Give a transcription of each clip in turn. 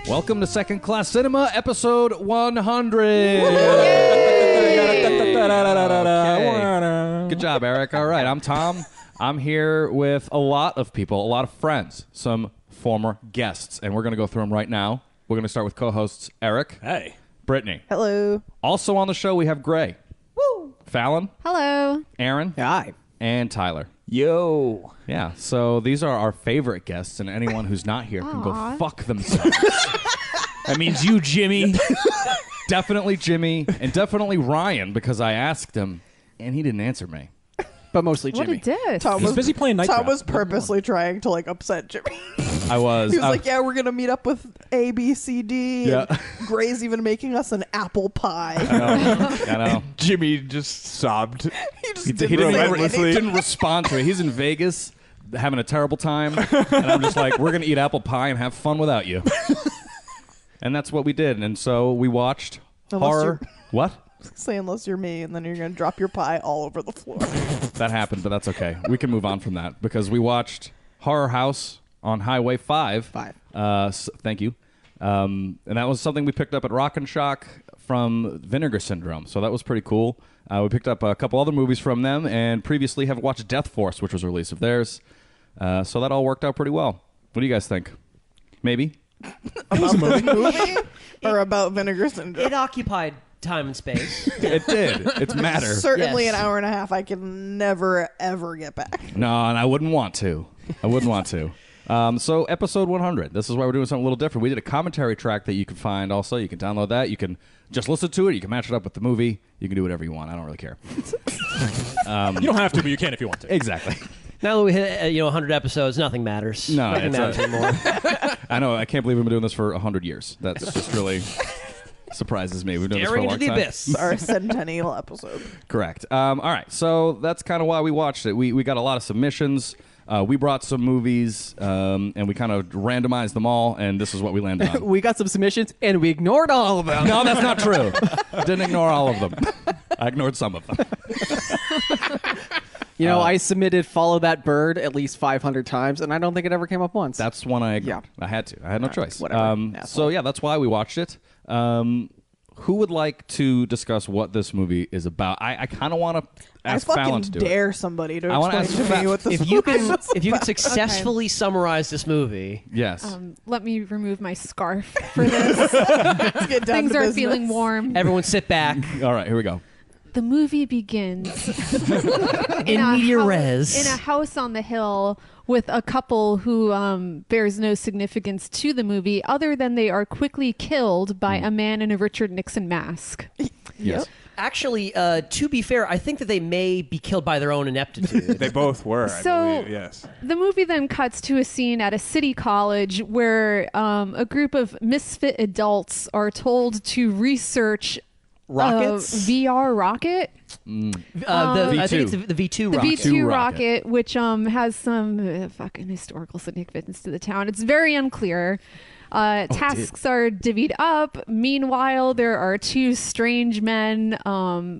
Welcome to Second Class Cinema, episode 100. Okay. Good job, Eric. All right, I'm Tom. I'm here with a lot of people, a lot of friends, some former guests, and we're going to go through them right now. We're going to start with co-hosts Eric. Hey. Brittany. Hello. Also on the show, we have Gray. Woo. Fallon. Hello. Aaron. Hi. And Tyler. Yo. Yeah, so these are our favorite guests, and anyone who's not here can go fuck themselves. That means you, Jimmy. Definitely Jimmy, and definitely Ryan, because I asked him, and he didn't answer me. But mostly What Jimmy. a diss. Tom He's was busy playing Night Tom Trap. was purposely trying to upset Jimmy. I was. He was like, "Yeah, we're gonna meet up with A, B, C, D." Yeah. And Gray's even making us an apple pie. I know. Jimmy just sobbed. He just He didn't say anything. didn't respond to it. He's in Vegas having a terrible time, and I'm just like, we're going to eat apple pie and have fun without you. And that's what we did. And so we watched horror. What? Say unless you're me, and then you're gonna drop your pie all over the floor. That happened, but that's okay. We can move on from that because we watched Horror House on Highway 5. Thank you. And that was something we picked up at Rock and Shock from Vinegar Syndrome. So that was pretty cool. We picked up a couple other movies from them and previously have watched Death Force, which was a release of theirs. So that all worked out pretty well. What do you guys think? Maybe? About the movie or about Vinegar Syndrome? It occupied time and space. It did. It's matter. Certainly Yes. an hour and a half I can never, ever get back. No, and I wouldn't want to. So episode 100. This is why we're doing something a little different. We did a commentary track that you can find also. You can download that. You can just listen to it. You can match it up with the movie. You can do whatever you want. I don't really care. You don't have to, but you can if you want to. Exactly. Now that we hit 100 episodes, nothing matters. No, nothing it's matters anymore. I know. I can't believe we've been doing this for 100 years. That's just really surprises me. We've done this for a Staring long into the time. abyss. Our centennial episode. Correct. All right. So that's kind of why we watched it. We got a lot of submissions. We brought some movies, and we kind of randomized them all, and this is what we landed on. We got some submissions, and we ignored all of them. No, that's not true. Didn't ignore all of them. I ignored some of them. I submitted Follow That Bird at least 500 times, and I don't think it ever came up once. That's one I ignored. Yeah. I had to. I had no choice. Whatever. So, yeah, that's why we watched it. Who would like to discuss what this movie is about? I kind of want to ask I Fallon fucking to do it. dare somebody to I wanna explain ask to me what this If you movie can, is if you can successfully summarize this movie, Yes. Let me remove my scarf for this. Let's get down Things to are business. feeling warm. everyone sit back. All right, here we go. The movie begins In media res. in a house on the hill with a couple who bears no significance to the movie other than they are quickly killed by a man in a Richard Nixon mask. Yes. Actually, to be fair, I think that they may be killed by their own ineptitude. They both were, So- I believe. Yes. The movie then cuts to a scene at a city college where a group of misfit adults are told to research Rockets? VR rocket. I think it's the V2 The rocket. V2 rocket. rocket, which has some fucking historical significance to the town. It's very unclear. Tasks are divvied up. Meanwhile, there are two strange men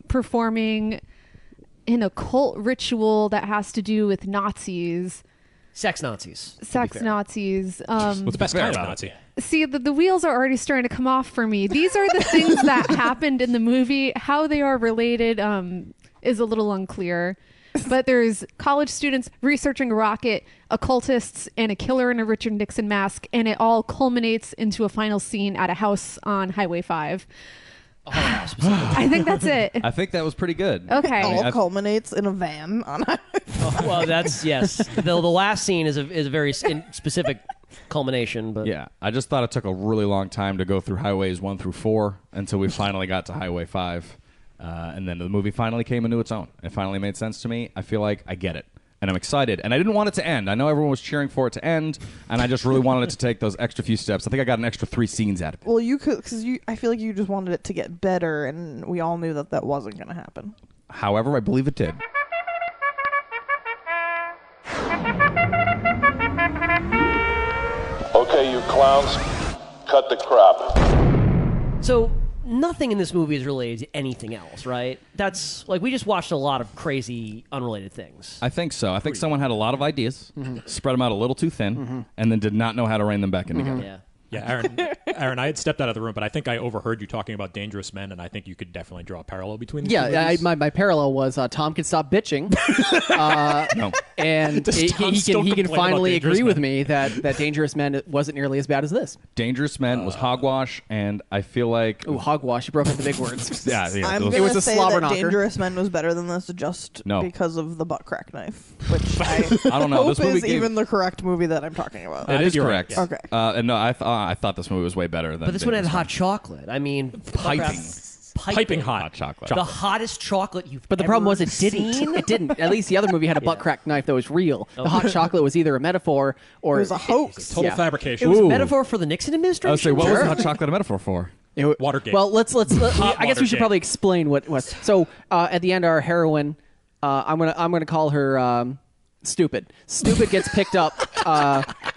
performing an occult ritual that has to do with Nazis. Sex Nazis. Sex Nazis. What's the best kind of Nazi? See, the wheels are already starting to come off for me. These are the things that happened in the movie. How they are related is a little unclear. But there's college students researching a rocket, occultists, and a killer in a Richard Nixon mask, and it all culminates into a final scene at a house on Highway 5. I think that's it. I think that was pretty good. Okay. all culminates in a van on a Well, that's yes. The last scene is a very specific culmination, but Yeah, I just thought it took a really long time to go through highways 1 through 4 until we finally got to Highway 5. And then the movie finally came into its own. It finally made sense to me. I feel like I get it. And I'm excited. And I didn't want it to end. I know everyone was cheering for it to end, and I just really wanted it to take those extra few steps. I think I got an extra 3 scenes out of it. Well, you could, because I feel like you just wanted it to get better, and we all knew that wasn't going to happen. However, I believe it did. clowns, cut the crap. So nothing in this movie is related to anything else, right? That's like we just watched a lot of crazy, unrelated things. I think so. I think someone had a lot of ideas, spread them out a little too thin, and then did not know how to rein them back in together. Yeah. Yeah, Aaron, I had stepped out of the room, but I think I overheard you talking about Dangerous Men, and I think you could definitely draw a parallel between the two movies. My parallel was Tom can stop bitching, No. and he can finally agree with me that Dangerous Men wasn't nearly as bad as this. Dangerous Men was hogwash, and I feel like... Ooh, hogwash. You broke up the big words. I'm those- going was to a say slobber that knocker. Dangerous Men was better than this just No. because of the butt crack knife, which I don't know. hope This movie is gave- even the correct movie that I'm talking about. It is you're correct. right, yeah. Okay. And no, I thought this movie was way better than... But this one had Dangerous hot chocolate. I mean, Piping hot. Hot chocolate. The hottest chocolate you've But the ever problem was it didn't. seen? It didn't. At least the other movie had a butt crack knife that was real. The hot chocolate was either a metaphor or It was a hoax. Total Yeah. fabrication. It was a Ooh. metaphor for the Nixon I administration. was saying, what was Sure. hot chocolate a metaphor for? Watergate. Well, let's. I guess we should Watergate. probably explain what was. So at the end, our heroine, I'm gonna call her Stupid. Stupid gets picked up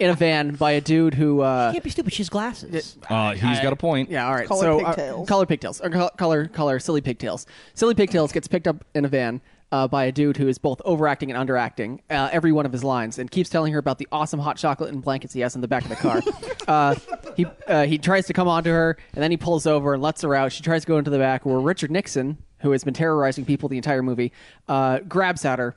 in a van by a dude who. Can't be stupid. She has glasses. He's got a point. Yeah, all right. Color so pigtails. color pigtails. Or color silly pigtails. Silly pigtails gets picked up in a van by a dude who is both overacting and underacting every one of his lines, and keeps telling her about the awesome hot chocolate and blankets he has in the back of the car. He tries to come onto her, and then he pulls over and lets her out. She tries to go into the back, where Richard Nixon, who has been terrorizing people the entire movie, grabs at her.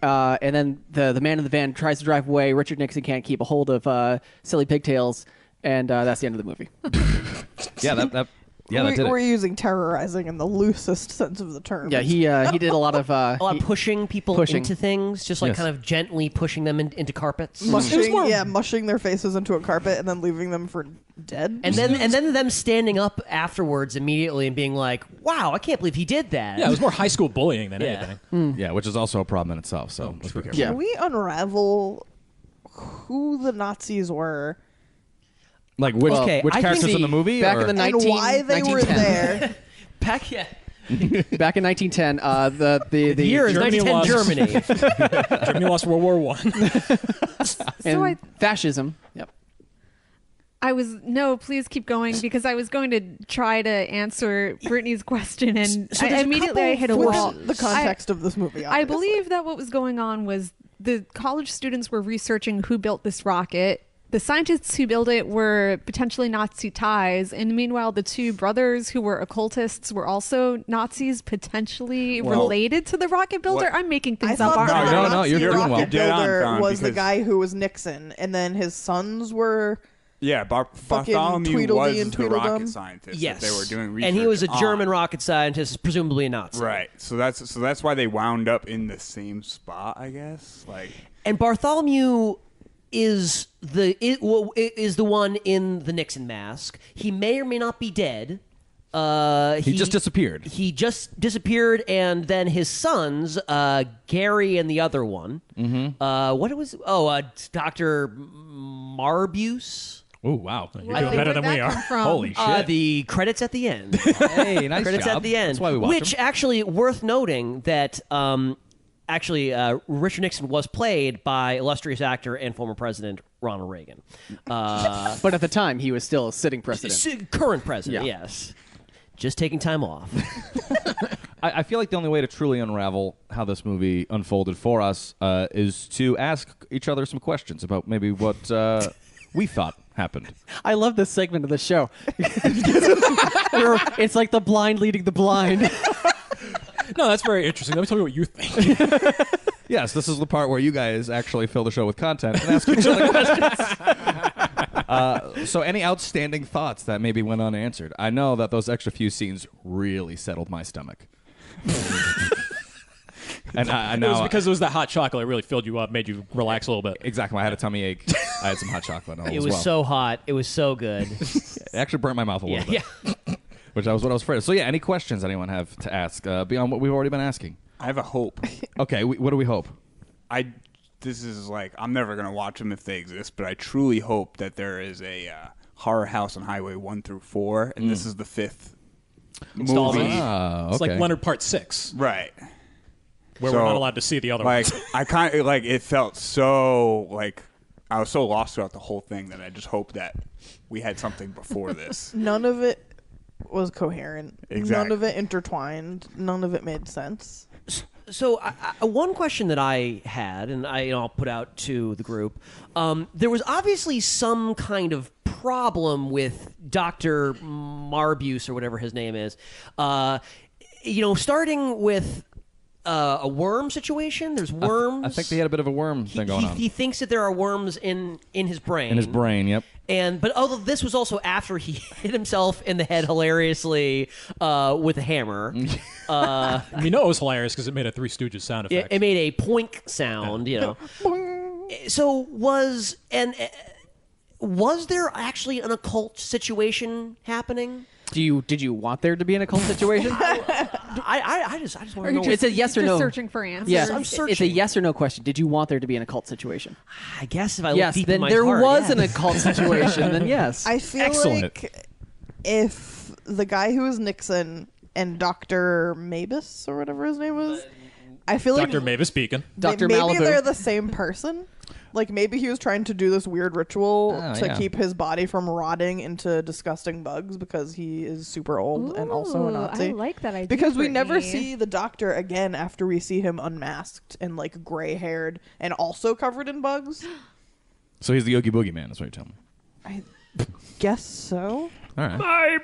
And then the man in the van tries to drive away. Richard Nixon can't keep a hold of Silly Pigtails, and that's the end of the movie. That did We're it. using terrorizing in the loosest sense of the term. Yeah, he did a lot of A lot of pushing people into things, just like Yes. kind of gently pushing them into carpets. mushing their faces into a carpet and then leaving them for dead. And then them standing up afterwards immediately and being like, "Wow, I can't believe he did that." yeah, it was more high school bullying than Yeah. anything. Yeah, which is also a problem in itself. So let's be careful. Yeah. Can we unravel who the Nazis were Like which Okay, which I think characters in the movie? back or? in the and why they were 1910. there? Back, yeah. Back in 1910, The year is Germany 1910 lost. Germany. Germany lost World War I. and fascism. Yep. Please keep going, because I was going to try to answer Brittany's question, and So there's a immediately I hit a For wall. the context of this movie, I obviously. believe that what was going on was the college students were researching who built this rocket. The scientists who built it were potentially Nazi ties, and meanwhile, the two brothers who were occultists were also Nazis, potentially related to the rocket builder. I'm making I things up. thought aren't that I? the No, Nazi you're doing well. rocket Dead on, builder Con, was the because- guy who was Nixon, and then his sons were Yeah, fucking Bartholomew Tweedledee was and the Tweedledum. rocket scientist Yes. that they were doing research and he was a on. German rocket scientist, presumably a Nazi. Right. So that's why they wound up in the same spot, I guess. Like And Bartholomew is the one in the Nixon mask. He may or may not be dead. He just disappeared. He just disappeared, and then his sons, Gary and the other one. What was? Dr. Marbuse. Oh wow! You're doing better than we are. Holy shit! The credits at the end. Hey, nice Credits job. at the end. That's why we watch Which them. actually worth noting that Richard Nixon was played by illustrious actor and former President Ronald Reagan. But at the time, he was still a sitting president. Current president, Yeah. yes. Just taking time off. I feel like the only way to truly unravel how this movie unfolded for us is to ask each other some questions about maybe what we thought happened. I love this segment of the show. It's like the blind leading the blind. No, that's very interesting. Let me tell you what you think. Yes, this is the part where you guys actually fill the show with content and ask each other questions. So any outstanding thoughts that maybe went unanswered? I know that those extra few scenes really settled my stomach. And I It know was because it was that hot chocolate. It really filled you up, made you relax a little bit. exactly. I had a tummy ache. I had some hot chocolate. It was so hot. It was so good. It actually burnt my mouth a little Yeah, bit. yeah. Which was what I was afraid of. So yeah, any questions anyone have to ask beyond what we've already been asking? I have a hope. Okay, what do we hope? This is like I'm never gonna watch them if they exist, but I truly hope that there is a horror house on Highway 1 through 4, and this is the 5th Installment. movie. It's okay. like Leonard Part 6, Right. where So, we're not allowed to see the other Like ones. I kind of like it felt so like I was so lost throughout the whole thing that I just hope that we had something before this. None of it was coherent. Exactly. None of it intertwined. None of it made sense. So one question that I had, and I'll put out to the group, there was obviously some kind of problem with Dr. Marbuse or whatever his name is. Starting with a worm situation. There's worms. I think they had a bit of a worm thing going on. He thinks that there are worms in his brain. In his brain, yep. But although this was also after he hit himself in the head hilariously with a hammer. You know it was hilarious because it made a Three Stooges sound effect. It made a poink sound, So was there actually an occult situation happening? Did you want there to be an occult situation? I just want to know. It's a yes or Just no. searching for answers. Yeah, I'm it's a searching. yes or no question. Did you want there to be an occult situation? I guess if I look Yes, deep then in my there heart, was yeah. an occult situation. Then yes. I feel Excellent. like if the guy who was Nixon and Dr. Mabus or whatever his name was, I feel like Dr. Mavis Beacon. Dr. maybe Malibu. they're the same person. Like maybe he was trying to do this weird ritual to yeah. keep his body from rotting into disgusting bugs because he is super old and also a Ooh, Nazi. I like that idea. Because we never Brittany. see the doctor again after we see him unmasked and like gray haired and also covered in bugs. So he's the Oogie Boogie Man, is what you're telling me. I guess so. All right.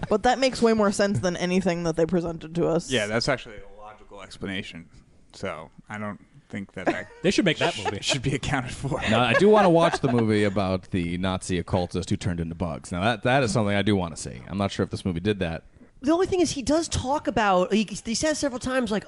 But that makes way more sense than anything that they presented to us. Yeah, that's actually a logical explanation. So I don't think that They should make that movie. should be accounted for. Now, I do want to watch the movie about the Nazi occultist who turned into bugs. Now, that is something I do want to see. I'm not sure if this movie did that. The only thing is, he does talk about. He says several times, like,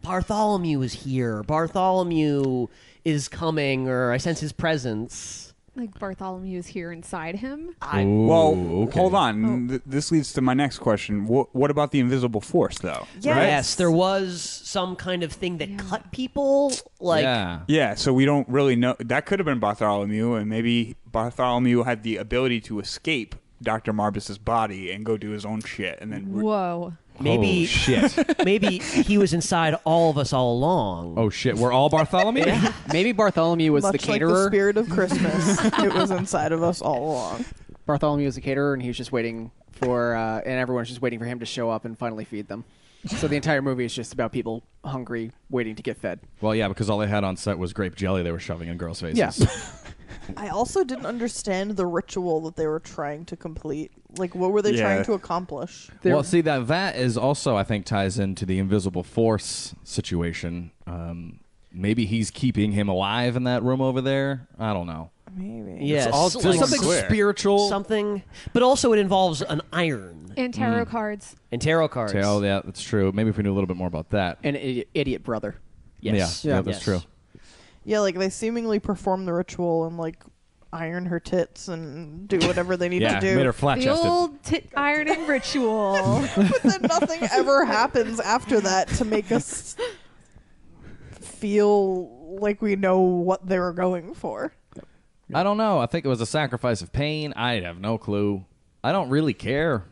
Bartholomew is here. Bartholomew is coming, or I sense his presence. Like Bartholomew is here inside him. Well, okay. hold on. This leads to my next question. What about the invisible force, though? Yes, there was some kind of thing that cut people. Like, Yeah. Yeah, so we don't really know. That could have been Bartholomew, and maybe Bartholomew had the ability to escape Dr. Marbus's body and go do his own shit, and then Whoa. maybe Oh, shit. maybe he was inside all of us all along. Oh, shit. We're all Bartholomew? Maybe Bartholomew was Much the like caterer. the spirit of Christmas, it was inside of us all along. Bartholomew was the caterer, and he was just waiting for, and everyone's just waiting for him to show up and finally feed them. So the entire movie is just about people hungry, waiting to get fed. Well, yeah, because all they had on set was grape jelly they were shoving in girls' faces. Yeah. I also didn't understand the ritual that they were trying to complete. Like, what were they trying to accomplish? Well, see, that is also, I think, ties into the invisible force situation. Maybe he's keeping him alive in that room over there. I don't know. Maybe. Yes, all There's like something square. spiritual. something, but also it involves an iron And tarot cards. and tarot cards. Oh, yeah, that's true. Maybe if we knew a little bit more about that. An idiot brother. Yes. Yeah, that's Yes. true. Yeah, like they seemingly perform the ritual and like iron her tits and do whatever they need Yeah, to do. made her The flat-chested. old tit ironing ritual. But then nothing ever happens after that to make us feel like we know what they were going for. I don't know. I think it was a sacrifice of pain. I have no clue. I don't really care.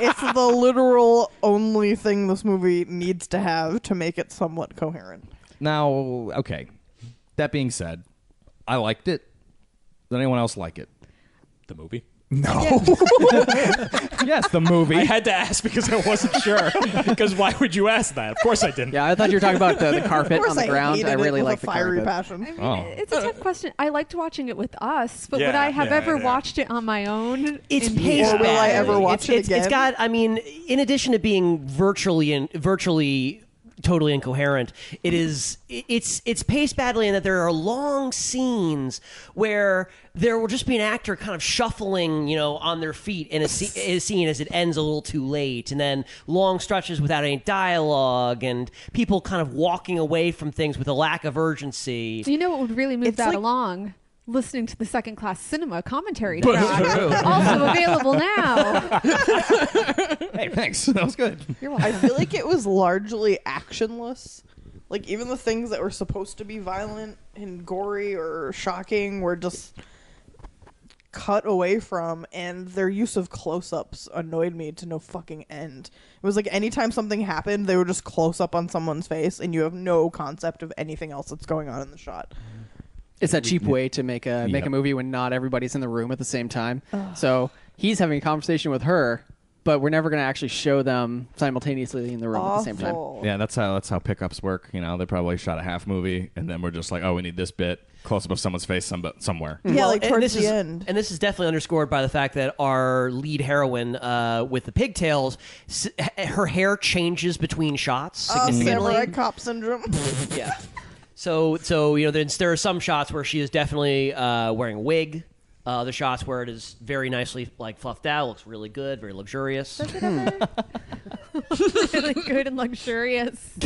It's the literal only thing this movie needs to have to make it somewhat coherent. Now, okay. That being said, I liked it. Did anyone else like it? The movie. No. Yes, the movie. I had to ask because I wasn't sure. Because why would you ask that? Of course I didn't. Yeah, I thought you were talking about the Of carpet course, on the ground. hated I it really with like a the fiery carpet. passion. Oh. It's a tough question. I liked watching it with us, but would Yeah, I have yeah, ever yeah. watched it on my own? It's in paced Or will I badly. ever watch it It's again? got. I mean, in addition to being virtually totally incoherent, it's paced badly in that there are long scenes where there will just be an actor kind of shuffling, on their feet in a scene as it ends a little too late, and then long stretches without any dialogue, and people kind of walking away from things with a lack of urgency. You know what would really move It's that like- along? Listening to the second class cinema commentary track. Also available now. Hey, thanks. That was good. You're I welcome. feel like it was largely actionless. Like, even the things that were supposed to be violent and gory or shocking were just cut away from, and their use of close-ups annoyed me to no fucking end. It was like anytime something happened, they would just close up on someone's face, and you have no concept of anything else that's going on in the shot. It's that cheap way to make a movie when not everybody's in the room at the same time. So he's having a conversation with her, but we're never going to actually show them simultaneously in the room at the same time. Yeah, that's how pickups work. You know, they probably shot a half movie, and then we're just like, oh, we need this bit close up of someone's face somewhere. Yeah, like towards the end. And this is definitely underscored by the fact that our lead heroine with the pigtails, her hair changes between shots significantly. Samurai cop syndrome. Yeah. So there are some shots where she is definitely wearing a wig. The shots where it is very nicely fluffed out, looks really good, very luxurious. Really good and luxurious.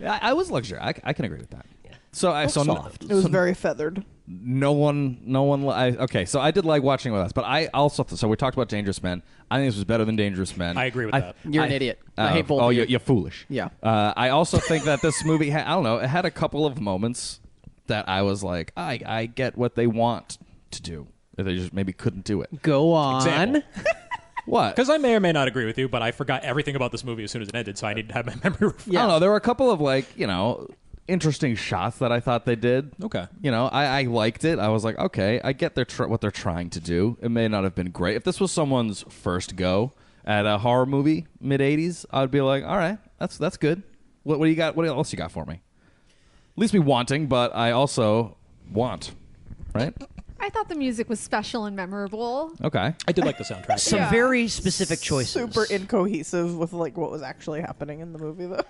I was luxurious. I can agree with that. Yeah. So soft. It was very feathered. Okay, so I did like watching with us, but I also so we talked about Dangerous Men. I think this was better than Dangerous Men. I agree with that. You're an idiot. I hate both of you. You're foolish. Yeah. I also think that this movie I don't know, it had a couple of moments that I was like, I get what they want to do. They just maybe couldn't do it. Go on. Example. What? Because I may or may not agree with you, but I forgot everything about this movie as soon as it ended, so I need to have my memory refreshed. I don't know. There were a couple of interesting shots that I thought they did. Okay. I liked it. I was like, okay, I get what they're trying to do. It may not have been great. If this was someone's first go at a horror movie, mid-'80s, I'd be like, all right, that's good. What do you got? What else you got for me? At least be wanting, but I also want, right? I thought the music was special and memorable. Okay. I did like the soundtrack. Some very specific choices. Super incohesive with what was actually happening in the movie, though.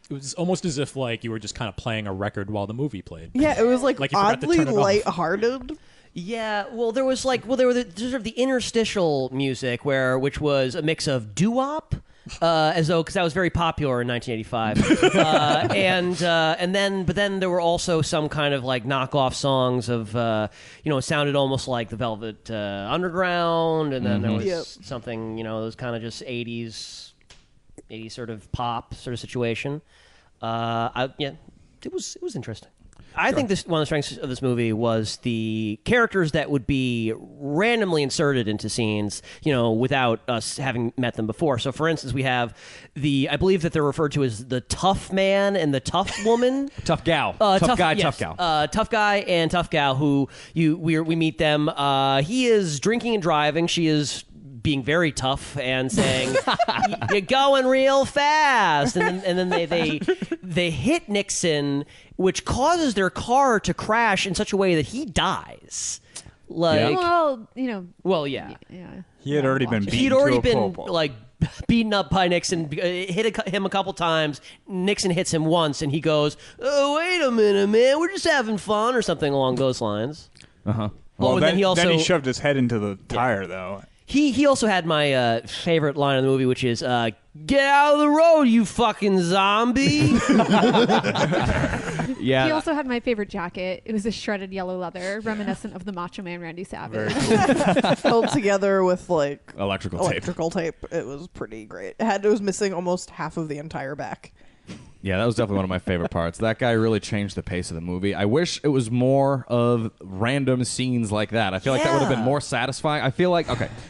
It was almost as if you were just kind of playing a record while the movie played. Yeah, it was you forgot to oddly turn it off. lighthearted. Yeah, well, there were the interstitial music which was a mix of doo-wop, because that was very popular in 1985, but then there were also some kind of knockoff songs of it sounded almost like the Velvet Underground, and then there was something it was kind of just 80s sort of pop sort of situation. It was interesting. I think one of the strengths of this movie was the characters that would be randomly inserted into scenes, without us having met them before. So, for instance, we have I believe that they're referred to as the tough man and the tough woman. Tough gal. Tough guy, yes. tough gal. Tough guy and tough gal who we meet them. He is drinking and driving. She is being very tough and saying, "You're going real fast," and then they hit Nixon, which causes their car to crash in such a way that he dies. Well, Well, yeah. Yeah. He had already been beaten. He'd already to a been pulp. beaten up by Nixon, hit him a couple times. Nixon hits him once, and he goes, "Oh, wait a minute, man, we're just having fun," or something along those lines. Uh-huh. Well, and then he shoved his head into the tire, though. He also had my favorite line in the movie, which is, "Get out of the road, you fucking zombie." Yeah. He also had my favorite jacket. It was a shredded yellow leather, reminiscent of the Macho Man Randy Savage. Held together with electrical tape. It was pretty great. It was missing almost half of the entire back. Yeah, that was definitely one of my favorite parts. That guy really changed the pace of the movie. I wish it was more of random scenes like that. I feel like that would have been more satisfying. I feel like,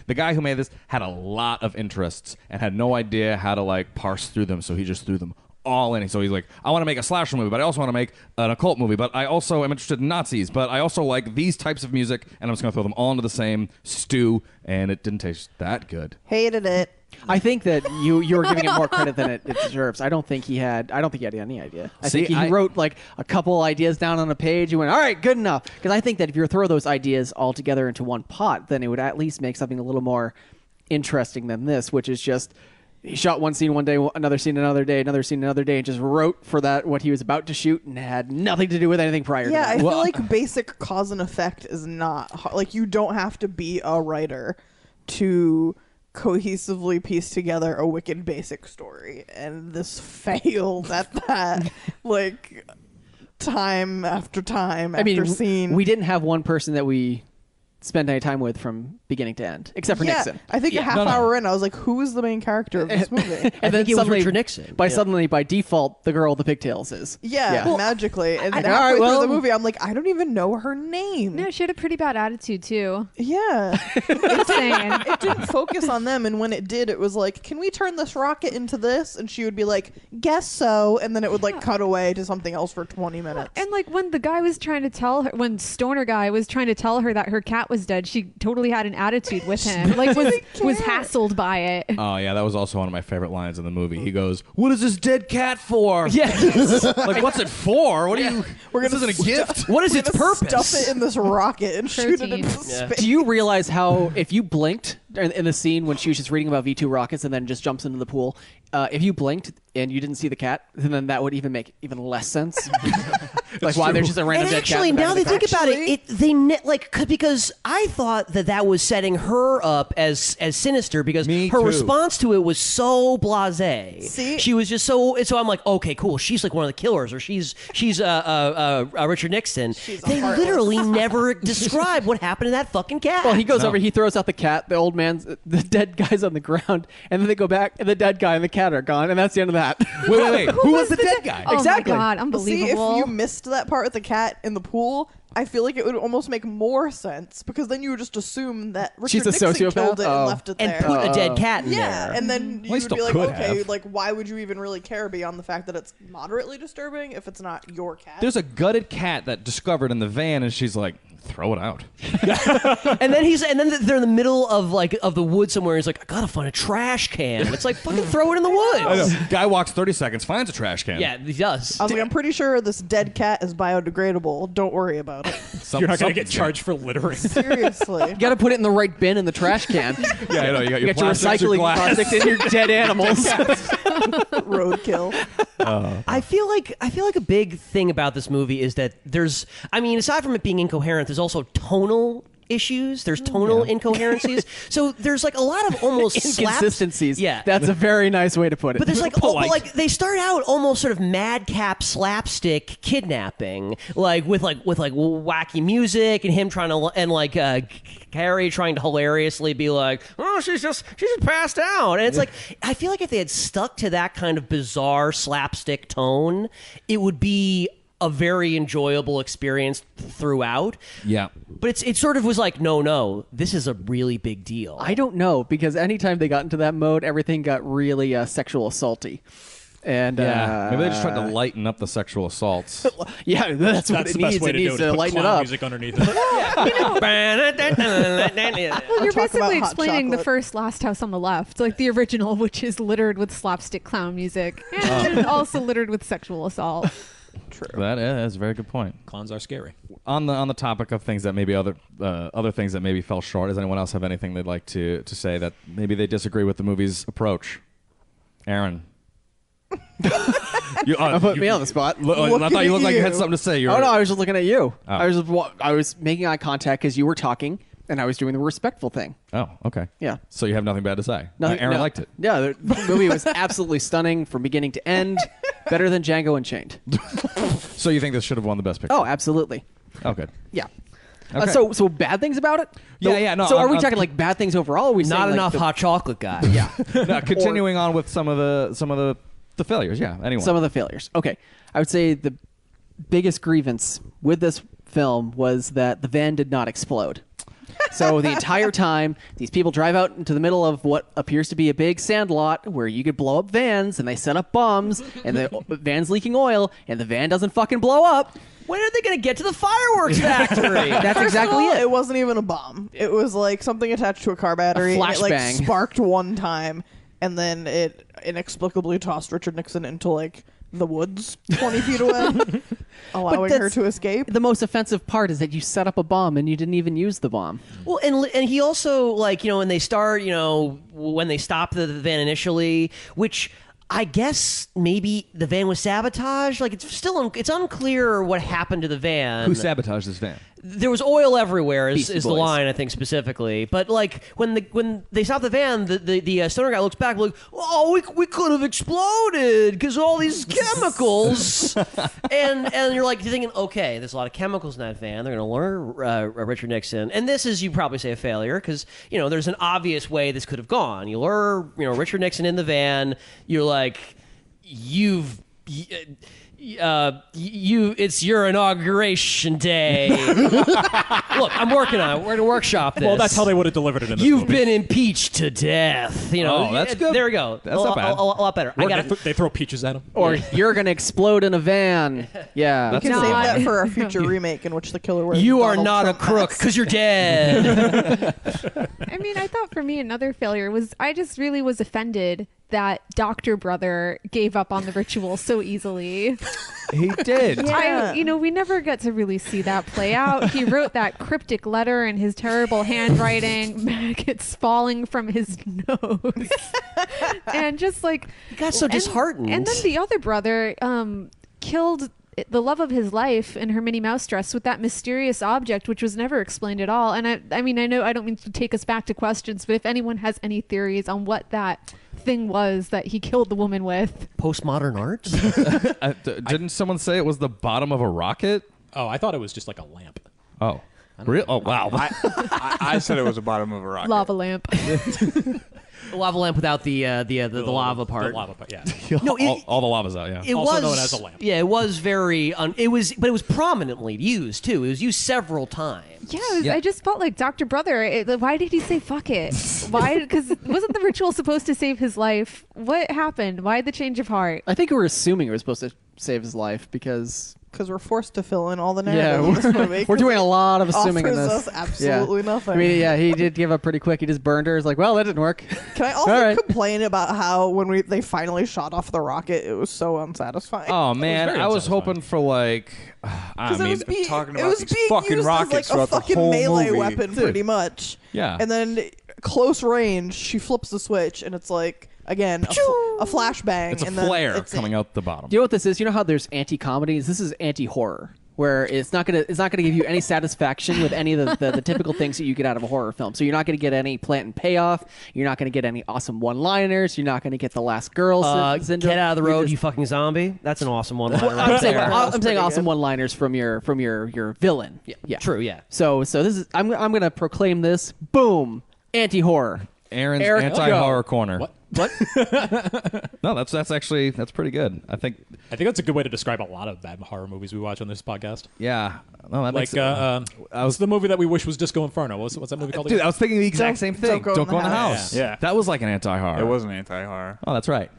the guy who made this had a lot of interests and had no idea how to parse through them, so he just threw them all in. So he's like, I want to make a slasher movie, but I also want to make an occult movie, but I also am interested in Nazis, but I also like these types of music, and I'm just going to throw them all into the same stew, and it didn't taste that good. Hated it. I think that you were giving it more credit than it deserves. I don't think he had any idea. I think he wrote a couple ideas down on a page. He went, all right, good enough. Because I think that if you throw those ideas all together into one pot, then it would at least make something a little more interesting than this, which is just he shot one scene one day, another scene another day, another scene another day, and just wrote for that what he was about to shoot and had nothing to do with anything prior to that. Yeah, I feel like basic cause and effect is not you don't have to be a writer to cohesively piece together a wicked basic story, and this failed at that time after time after scene. We didn't have one person that we spend any time with from beginning to end, except for Nixon. I think a half hour in, I was like, who is the main character of this movie? And then think it was suddenly, Richard Nixon. Suddenly, by default, the girl with the pigtails is. Well, magically. And all halfway right, through the movie, I'm like, I don't even know her name. No, she had a pretty bad attitude too. Yeah. Just saying. It didn't focus on them, and when it did, it was like, can we turn this rocket into this? And she would be like, guess so, and then it would like cut away to something else for 20 minutes. And like when the guy was trying to tell her, when Stoner guy was trying to tell her that her cat was dead, she totally had an attitude with him. Like was hassled by it. Oh yeah, that was also one of my favorite lines in the movie. He goes, "What is this dead cat for?" Yeah. Like, what's it for? What are you? This isn't a gift. What is its purpose? Stuff it in this rocket and shoot it into space. Do you realize how if you blinked in the scene when she was just reading about V2 rockets and then just jumps into the pool, if you blinked and you didn't see the cat, then that would even make even less sense. Like why there's just a random And dead cat. actually, in the back now of they the car. think about it, because I thought that was setting her up as sinister because Me her too. response to it was so blasé. See? She was just so I'm like, okay, cool. She's like one of the killers, or she's Richard Nixon. They heartless. literally never describe what happened to that fucking cat. Well, he goes No. over, he throws out the cat, the old man's, the dead guy's on the ground, and then they go back, and the dead guy and the cat are gone, and that's the end of that. Wait. Who was the dead guy? Oh Exactly. my god, See, unbelievable. if you missed that part with the cat in the pool, I feel like it would almost make more sense because then you would just assume that Richard She's a Nixon sociopath? killed it Oh. and left it and there. put a dead cat in Yeah, there. and then Well, you he would still be like, could okay, have. like why would you even really care beyond the fact that it's moderately disturbing if it's not your cat? There's a gutted cat that discovered in the van, and she's like, "Throw it out." and then they're in the middle of the woods somewhere. He's like, I gotta find a trash can. It's like, fucking throw it in the woods. Guy walks 30 seconds, finds a trash can. Yeah, he does. I was like, I'm pretty sure this dead cat is biodegradable. Don't worry about it. You're not going to get Something's charged for littering. Seriously. You got to put it in the right bin in the trash can. Yeah, I know. You got You your got your plastics, your recycling glass. plastics and your dead animals. Roadkill. I feel like a big thing about this movie is that aside from it being incoherent, there's also tonal issues. There's tonal incoherencies. So there's like a lot of almost Inconsistencies. Yeah. That's a very nice way to put it. But there's like they start out almost sort of madcap slapstick kidnapping, with wacky music and him trying to Carrie trying to hilariously be like, oh, she's just passed out, and it's like I feel like if they had stuck to that kind of bizarre slapstick tone, it would be a very enjoyable experience throughout. Yeah. But it sort of was like, no, this is a really big deal. I don't know, because anytime they got into that mode, everything got really sexual assaulty. And Maybe they just tried to lighten up the sexual assaults. yeah, that's what That's it the best needs. way It to do needs it. to Put lighten it clown up. music underneath it. Well, you're Talk about basically hot explaining the chocolate. first Last House on the Left, like the original, which is littered with slapstick clown music and also littered with sexual assault. That's a very good point. Clowns are scary. On the topic of things that maybe other things that maybe fell short, does anyone else have anything they'd like to say that maybe they disagree with the movie's approach? Aaron. Put me on the spot. I thought you looked like you had you. something to say. Oh no, I was just looking at you. Oh. I was making eye contact because you were talking, and I was doing the respectful thing. Oh, okay. Yeah. So you have nothing bad to say. Nothing- Aaron no. liked it. Yeah, the movie was absolutely stunning from beginning to end. Better than Django Unchained. So you think this should have won the best picture? Oh, absolutely. Oh, good. Yeah. Okay. So bad things about it? Yeah, no, So are we I'm- talking like bad things overall? Or are we Not saying, like, enough hot chocolate guy. Yeah. No, continuing on with some of the failures. Yeah. Anyway. Some of the failures. Okay. I would say the biggest grievance with this film was that the van did not explode. So the entire time, these people drive out into the middle of what appears to be a big sand lot where you could blow up vans, and they set up bombs, and the van's leaking oil, and the van doesn't fucking blow up. When are they going to get to the fireworks factory? That's First exactly of all, it. It wasn't even a bomb. It was like something attached to a car battery. A and it like flashbang. sparked one time, and then it inexplicably tossed Richard Nixon into like the woods 20 feet away, allowing her that's- to escape. The most offensive part is that you set up a bomb and you didn't even use the bomb. Well, and he also, when they start, when they stop the van initially, which I guess maybe the van was sabotaged. Like it's unclear what happened to the van. Who sabotaged this van? there was oil everywhere is Beastie the Boys. line, I think, specifically. But like when they stop the van, the stoner guy looks back like, oh, we could have exploded because all these chemicals. and you're like, you're thinking, okay, there's a lot of chemicals in that van. They're going to lure Richard Nixon. And this is, you probably say, a failure because, there's an obvious way this could have gone. You lure, Richard Nixon in the van. You're like, it's your inauguration day. Look, I'm working on it. We're gonna workshop this. Well, that's how they would have delivered it in this You've movie. been impeached to death. Oh, that's good. There we go. That's not bad. A lot better. I Or got they throw peaches at him. Or you're gonna explode in a van. Yeah. We can No, save I- that for a future remake in which the killer wears You are Donald not Trump a crook hats. because you're dead. I mean, I thought for me another failure was I just really was offended that Dr. Brother gave up on the ritual so easily. He did. Yeah. We never got to really see that play out. He wrote that cryptic letter in his terrible handwriting, maggots falling from his nose. And just like He got so disheartened. And then the other brother killed the love of his life in her Minnie Mouse dress with that mysterious object, which was never explained at all. And I mean, I know I don't mean to take us back to questions, but if anyone has any theories on what that thing was that he killed the woman with. Postmodern art? Didn't someone say it was the bottom of a rocket? Oh, I thought it was just like a lamp. Oh. Real? Oh, wow. I said it was the bottom of a rocket. Lava lamp. A lava lamp without the lava part. The lava part, yeah. No, all the lava's out, yeah. It Also was known as a lamp. Yeah, it was very. But it was prominently used too. It was used several times. Yeah, I just felt like Dr. Brother. Why did he say fuck it? Why? Because wasn't the ritual supposed to save his life? What happened? Why the change of heart? I think we were assuming it was supposed to save his life because We're forced to fill in all the narrative in this movie. we're doing a lot of assuming in offers this. us absolutely nothing. I mean, yeah, he did give up pretty quick. He just burned her. He's like, well, that didn't work. Can I also All right. complain about how when they finally shot off the rocket, it was so unsatisfying? Oh, man. very I was unsatisfying. hoping for, like... I it mean, was being, talking it about was these being fucking used rockets as like a throughout the fucking whole melee movie. weapon, pretty much. Yeah. And then close range, she flips the switch, and it's like again a flashbang. it's a and then flare it's coming out the bottom. Do you know what this is? You know how there's anti-comedies? This is anti-horror, where it's not gonna give you any satisfaction with any of the typical things that you get out of a horror film. So you're not gonna get any plant and payoff. You're not gonna get any awesome one-liners. You're not gonna get the last girl syndrome. Get out of the You're road, just- you fucking zombie. That's an awesome one. I'm saying pretty awesome good. one-liners from your villain. Yeah. True, yeah. So this is I'm gonna proclaim this. Boom, anti-horror. Aaron's Eric, anti-horror go. corner. What? No, that's actually pretty good. I think, that's a good way to describe a lot of bad horror movies we watch on this podcast. yeah. No, that makes Like, what's the movie that we wish was Disco Inferno? What's that movie called? Dude, again? I was thinking the exact same thing. Don't go in the house. Yeah. That was like an anti-horror. It was an anti-horror. Oh, that's right.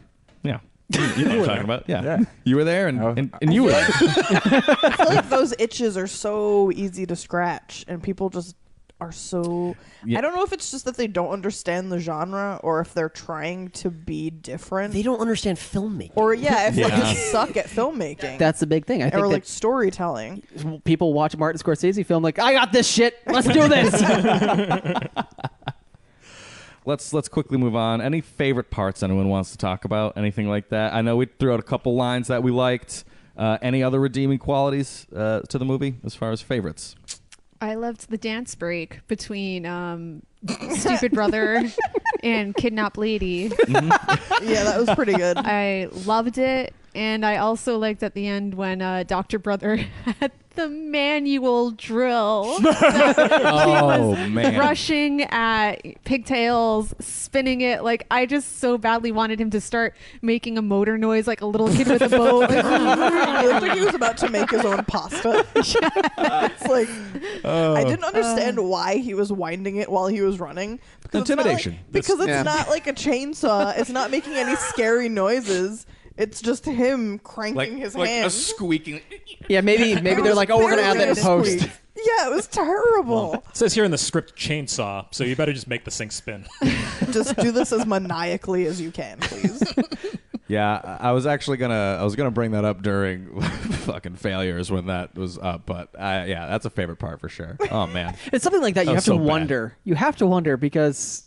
Yeah. You know what I'm talking about. Yeah. You were there, and you were there. I feel like those itches are so easy to scratch, and people just are so. Yeah. I don't know if it's just that they don't understand the genre, or if they're trying to be different, They don't understand filmmaking. or if like Yeah. you suck at filmmaking. That's the big thing. I think or like that storytelling. people watch Martin Scorsese film like, I got this shit. Let's do this. Let's quickly move on. Any favorite parts anyone wants to talk about? Anything like that? I know we threw out a couple lines that we liked. Any other redeeming qualities to the movie as far as favorites? I loved the dance break between Stupid Brother and Kidnap Lady. Yeah, that was pretty good. I loved it. And I also liked at the end when Dr. Brother had the manual drill. Oh, man. Rushing at pigtails, spinning it. Like, I just so badly wanted him to start making a motor noise like a little kid with a boat. He looked like he was about to make his own pasta. It's like I didn't understand why he was winding it while he was running. Because Intimidation. It's not like a chainsaw. It's not making any scary noises. It's just him cranking his hand. a squeaking. Yeah, maybe they're like, oh, we're gonna add that in post. Yeah, it was terrible. It says here in the script chainsaw, so you better just make the sink spin. Just do this as maniacally as you can, please. Yeah, I was gonna bring that up during fucking failures when that was up, but yeah, that's a favorite part for sure. Oh man, It's something like that. You That have was to so bad. wonder. You have to wonder because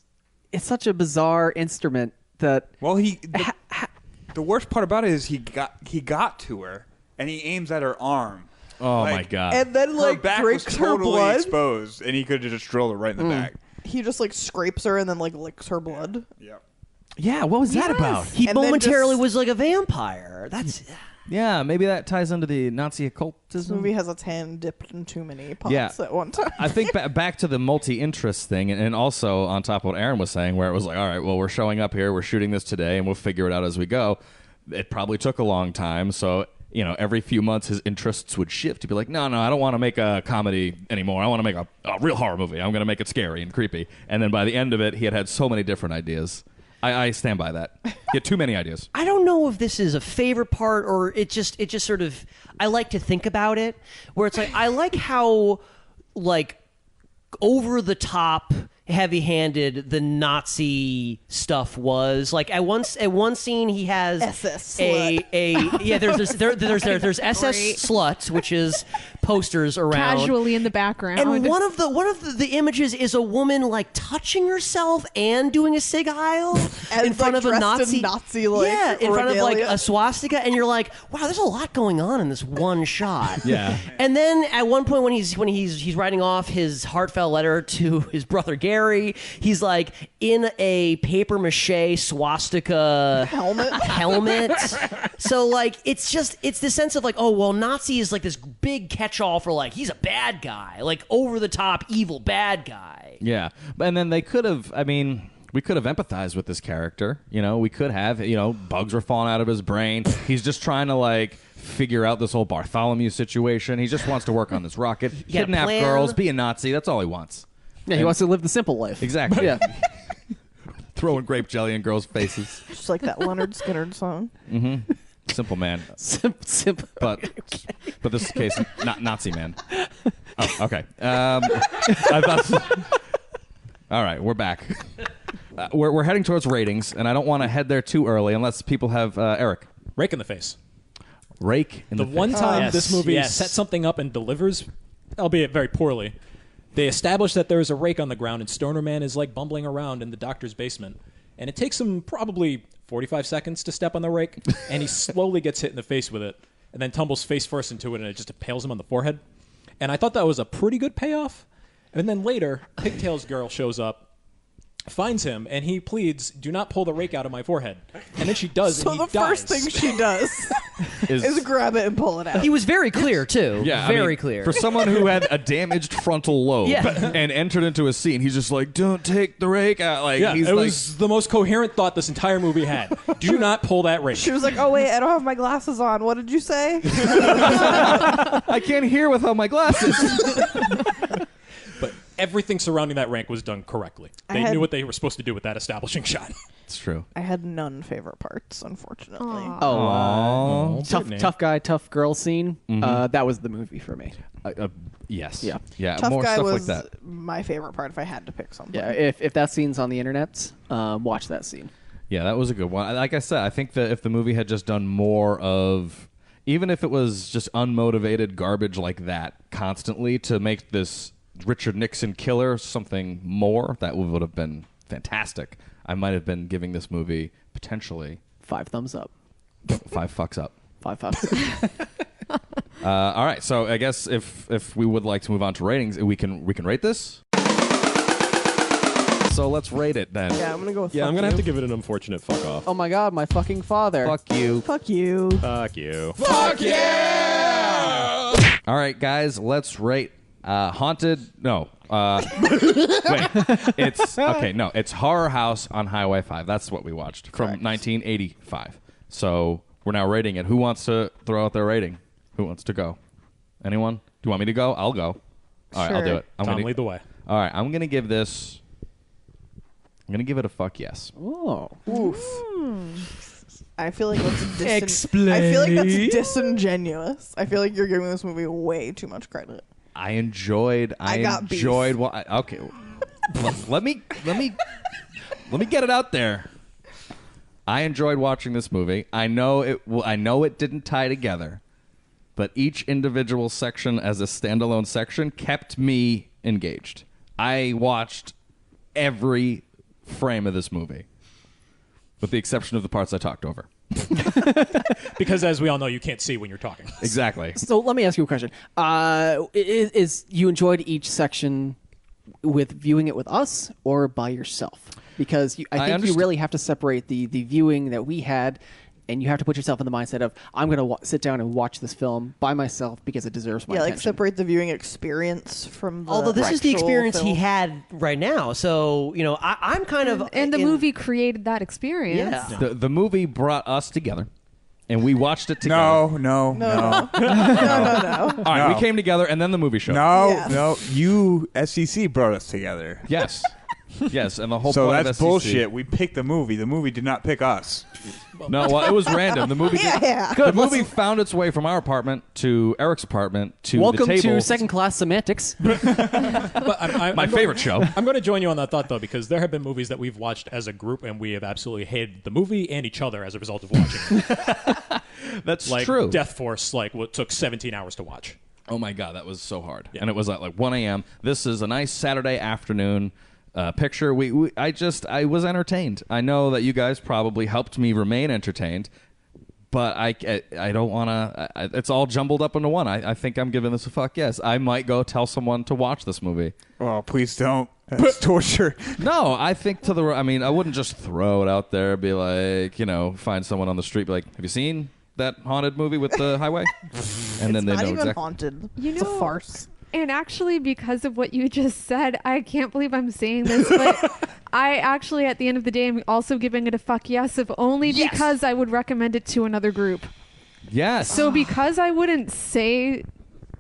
it's such a bizarre instrument that. Well, the worst part about it is he got to her and he aims at her arm. Oh my god! And then Her like back was drinks her totally blood. exposed, and he could have just drilled her right in the back. He just like scrapes her and then like licks her blood. Yep. Yeah, what was that about? He And then momentarily just- was like a vampire. That's Yeah, maybe that ties into the Nazi This occultism. movie has its hand dipped in too many pots Yeah. at one time. I think back to the multi-interest thing, and also on top of what Aaron was saying, where it was like, all right, well, we're showing up here, we're shooting this today, and we'll figure it out as we go. It probably took a long time, so every few months his interests would shift. He'd be like, no, I don't want to make a comedy anymore. I want to make a real horror movie. I'm going to make it scary and creepy. And then by the end of it, he had so many different ideas. I stand by that. He had too many ideas. I don't know if this is a favorite part or it just sort of I like to think about it where it's like I like how like over the top heavy-handed the Nazi stuff was. Like at one scene he has SS there's SS Great. slut, which is posters around Casually in the background. and one of the images is a woman like touching herself and doing a sig heil And, in front like, of a dressed in Nazi, Nazi-like yeah, in front of like regalia. a swastika, and you're like, wow, there's a lot going on in this one shot. Yeah. And then at one point when he's writing off his heartfelt letter to his brother Gary, he's like in a paper mache swastika helmet. So like it's the sense of like, oh well, Nazi is like this big catch-all for like he's a bad guy, like over the top evil bad guy. Yeah. And then they could have, we could have empathized with this character. We could have, bugs were falling out of his brain. He's just trying to, like, figure out this whole Bartholomew situation. He just wants to work on this rocket, got a kidnap plan. girls, be a Nazi. That's all he wants. Yeah, he wants to live the simple life. Exactly. Yeah. Throwing grape jelly in girls' faces. Just like that Leonard Skinner song. Simple man. Simple. But this case, not Nazi man. Oh, okay. I thought. All right, we're back. We're heading towards ratings, and I don't want to head there too early unless people have Eric. Rake in the face. Rake in The the one face. time Yes, this movie yes. sets something up and delivers, albeit very poorly, they establish that there is a rake on the ground and Stoner Man is like bumbling around in the doctor's basement. And it takes him probably 45 seconds to step on the rake, and he slowly gets hit in the face with it, and then tumbles face first into it, and it just impales him on the forehead. And I thought that was a pretty good payoff. And then later, Pigtails Girl shows up, finds him, and he pleads, do not pull the rake out of my forehead. And then she does, So and the he dies. first thing she does is grab it and pull it out. He was very clear too. Yeah, very clear. For someone who had a damaged frontal lobe Yeah. and entered into a scene, he's just like, "Don't take the rake out." Like, Yeah, he's it like, was the most coherent thought this entire movie had. Do not pull that rake. She was like, "Oh wait, I don't have my glasses on. What did you say?" "I can't hear without my glasses." But everything surrounding that rank was done correctly. They knew what they were supposed to do with that establishing shot. It's true. I had none favorite parts, unfortunately. Oh, tough Brittany. guy, tough girl scene. That was the movie for me. Yes. Yeah. Yeah. Tough more Guy stuff was like that. my favorite part if I had to pick something. Yeah, if that scene's on the internet, watch that scene. Yeah, that was a good one. Like I said, I think that if the movie had just done more of, even if it was just unmotivated garbage like that constantly, to make this Richard Nixon killer something more, that would have been fantastic. I might have been giving this movie potentially 5 thumbs up. 5 fucks up. 5 fucks. All right, so I guess if we would like to move on to ratings, we can rate this. So let's rate it then. Yeah, I'm gonna go with. Yeah, fuck I'm gonna you. have to give it an unfortunate fuck off. Oh my god, my fucking father. Fuck you. Fuck you. Fuck you. All right, guys, let's rate Haunted. No. Wait. It's okay. No, it's Horror House on Highway 5. That's what we watched from Correct. 1985. So we're now rating it. Who wants to throw out their rating? Who wants to go? Anyone? Do you want me to go? I'll go. All right, I'll do Sure. it. I'm Tom, gonna lead the way. All right, I'm gonna give this. I'm gonna give it a fuck yes. Oh. I feel like that's I feel like that's disingenuous. I feel like you're giving this movie way too much credit. I enjoyed. I got beef. enjoyed. Okay, let me get it out there. I enjoyed watching this movie. I know it. I know it didn't tie together, but each individual section as a standalone section kept me engaged. I watched every frame of this movie, with the exception of the parts I talked over. Because as we all know, you can't see when you're talking. Exactly. So let me ask you a question. Is you enjoyed each section with viewing it with us or by yourself? Because I think you really have to separate the viewing that we had, and you have to put yourself in the mindset of, I'm going to sit down and watch this film by myself because it deserves my attention. Like separate the viewing experience from the Although this is the experience film. he had right now. So, I'm kind of... And the movie created that experience. Yeah. The movie brought us together, and we watched it together. No. All right, No. we came together, and then the movie showed. No. You, SEC, brought us together. Yes. Yes, and the whole So point that's of SEC. bullshit. We picked the movie. The movie did not pick us. No, well, it was random. The movie Yeah. the movie found its way from our apartment to Eric's apartment to Welcome the table. to Second Class Semantics. But My favorite show. I'm going to join you on that thought, though, because there have been movies that we've watched as a group, and we have absolutely hated the movie and each other as a result of watching it. That's Like true. Death Force, what took 17 hours to watch. Oh my god, that was so hard. Yeah. And it was at like 1 a.m. This is a nice Saturday afternoon picture. I was entertained. I know that you guys probably helped me remain entertained, but I don't want to. It's all jumbled up into one. I think I'm giving this a fuck yes. I might go tell someone to watch this movie. Oh, please don't. That's torture. No, I think I wouldn't just throw it out there. Be like, find someone on the street. Be like, have you seen that haunted movie with the highway? And then they Not know even exactly. haunted. You It's a know- farce. And actually, because of what you just said, I can't believe I'm saying this, but I actually, at the end of the day, am also giving it a fuck yes, if only because I would recommend it to another group. Yes. So because I wouldn't say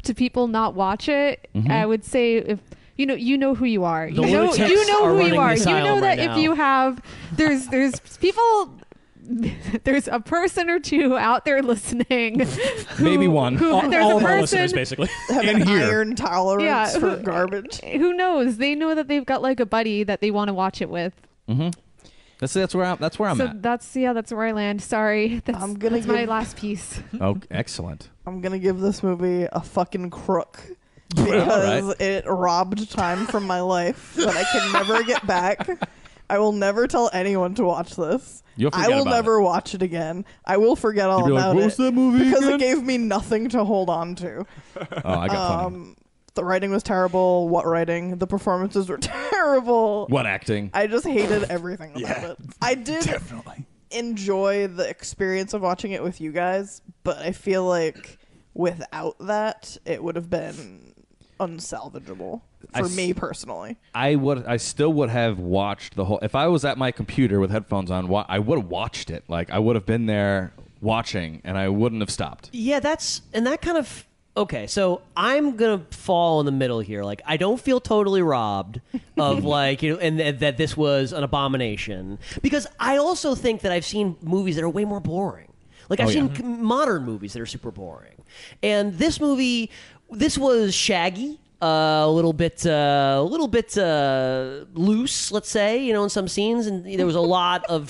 to people not watch it, I would say if you know who you are. The You know lunatics who are you running are. the You know asylum that right if you have there's people. There's a person or two out there listening. Maybe one. There's All a of our listeners, person basically. Have an here. iron tolerance Yeah. for garbage. who knows. They know that they've got like a buddy that they want to watch it with. That's where I'm So at. that's where I land. Sorry, that's gonna my give- last piece. Oh, excellent. I'm gonna give this movie a fucking crook because Alright. it robbed time from my life that I can never get back. I will never tell anyone to watch this. You'll I forget will about never watch it again. I will forget all You'll be like, about "What it was that movie because again?" it gave me nothing to hold on to. Oh, I got funny. The writing was terrible. What writing? The performances were terrible. What acting? I just hated everything about it. I did Definitely. enjoy the experience of watching it with you guys, but I feel like without that, it would have been unsalvageable for me personally. I still would have watched the whole. If I was at my computer with headphones on, I would have watched it. Like I would have been there watching, and I wouldn't have stopped. Yeah, that kind of... Okay, so I'm going to fall in the middle here. Like, I don't feel totally robbed of, and that this was an abomination. Because I also think that I've seen movies that are way more boring. Like, I've seen modern movies that are super boring. And this movie, this was shaggy. A little bit loose, let's say, in some scenes, and there was a lot of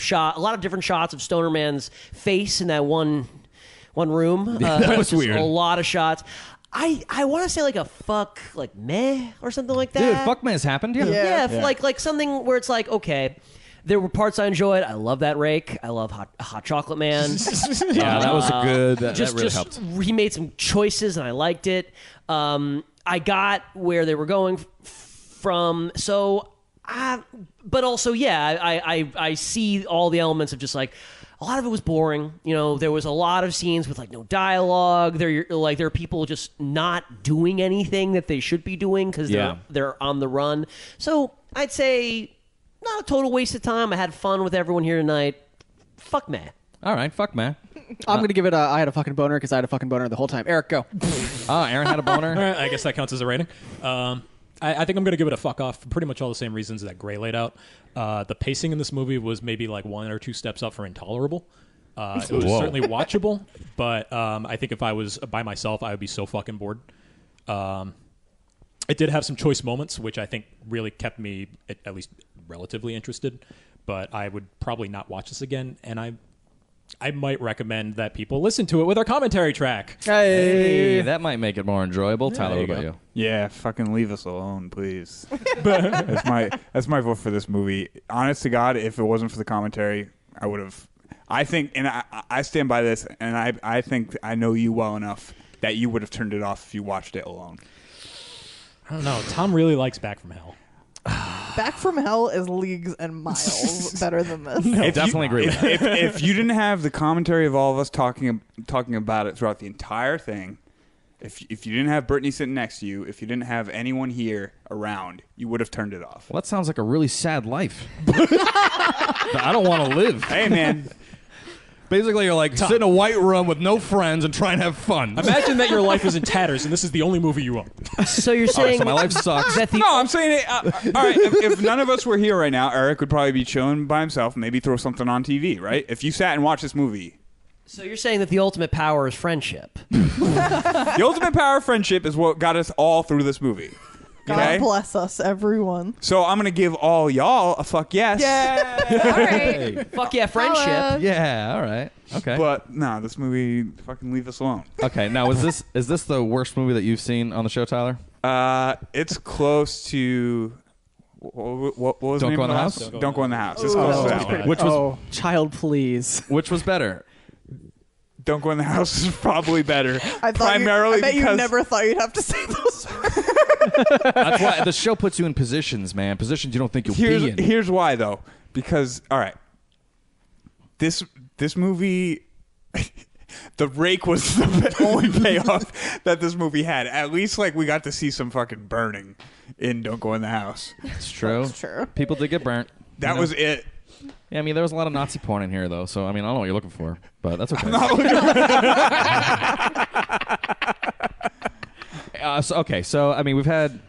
different shots of Stoner Man's face in that one room. That was just weird. A lot of shots. I want to say like a fuck, like meh or something like that. Dude, fuck man's happened. Yeah. Yeah. Like something where it's like, okay, there were parts I enjoyed. I love that rake. I love Hot Chocolate Man. Yeah, that was a good. That really helped. He made some choices and I liked it. I got where they were going from. So, but also, yeah, I see all the elements of just like, a lot of it was boring. There was a lot of scenes with like no dialogue. There are people just not doing anything that they should be doing because they're on the run. So I'd say not a total waste of time. I had fun with everyone here tonight. Fuck man. All right, fuck man. I'm going to give it I had a fucking boner because I had a fucking boner the whole time. Eric, go. Aaron had a boner. All right, I guess that counts as a rating. I think I'm going to give it a fuck off for pretty much all the same reasons that Gray laid out. The pacing in this movie was maybe like 1 or 2 steps up for intolerable. It was certainly watchable, but I think if I was by myself, I would be so fucking bored. It did have some choice moments, which I think really kept me at least relatively interested, but I would probably not watch this again, and I might recommend that people listen to it with our commentary track. Hey, that might make it more enjoyable. Tyler, what there about you you? Yeah, fucking leave us alone, please. That's my vote for this movie. Honest to God, if it wasn't for the commentary, I would have I think, and I stand by this, and I think I know you well enough that you would have turned it off if you watched it alone. I don't know. Tom really likes Back from Hell. Back from Hell is leagues and miles better than this. I definitely agree with that. If you didn't have the commentary of all of us talking about it throughout the entire thing, if you didn't have Brittany sitting next to you, if you didn't have anyone here around, you would have turned it off. Well, that sounds like a really sad life. I don't want to live. Hey, man. Basically, you're like, sit in a white room with no friends and try and have fun. Imagine that your life is in tatters and this is the only movie you own. So you're saying so my life sucks. that the No, I'm saying it. All right, if none of us were here right now, Eric would probably be chilling by himself, maybe throw something on TV, right? If you sat and watched this movie. So you're saying that the ultimate power is friendship. The ultimate power of friendship is what got us all through this movie. God Okay? bless us, everyone. So I'm going to give all y'all a fuck yes. Yeah. All right. Fuck yeah, friendship. Hello. Yeah, all right. Okay. But no, this movie, fucking leave us alone. Okay, now is this the worst movie that you've seen on the show, Tyler? It's close to what was the Don't name Go of in the house? House? Don't Go in the House. It's Oh, close that to was that pretty one. Which was Oh, child, please. which was better? Don't Go in the House is probably better. I primarily bet because you never thought you'd have to say those words. That's why the show puts you in positions, man. Positions you don't think you'll be in. here's why though, because all right, this movie. The rake was the only payoff that this movie had. At least, like, we got to see some fucking burning in Don't Go in the House. It's true. That's true. People did get burnt. That was it. Yeah, I mean, there was a lot of Nazi porn in here, though. So, I mean, I don't know what you're looking for, but that's okay. So, I mean, we've had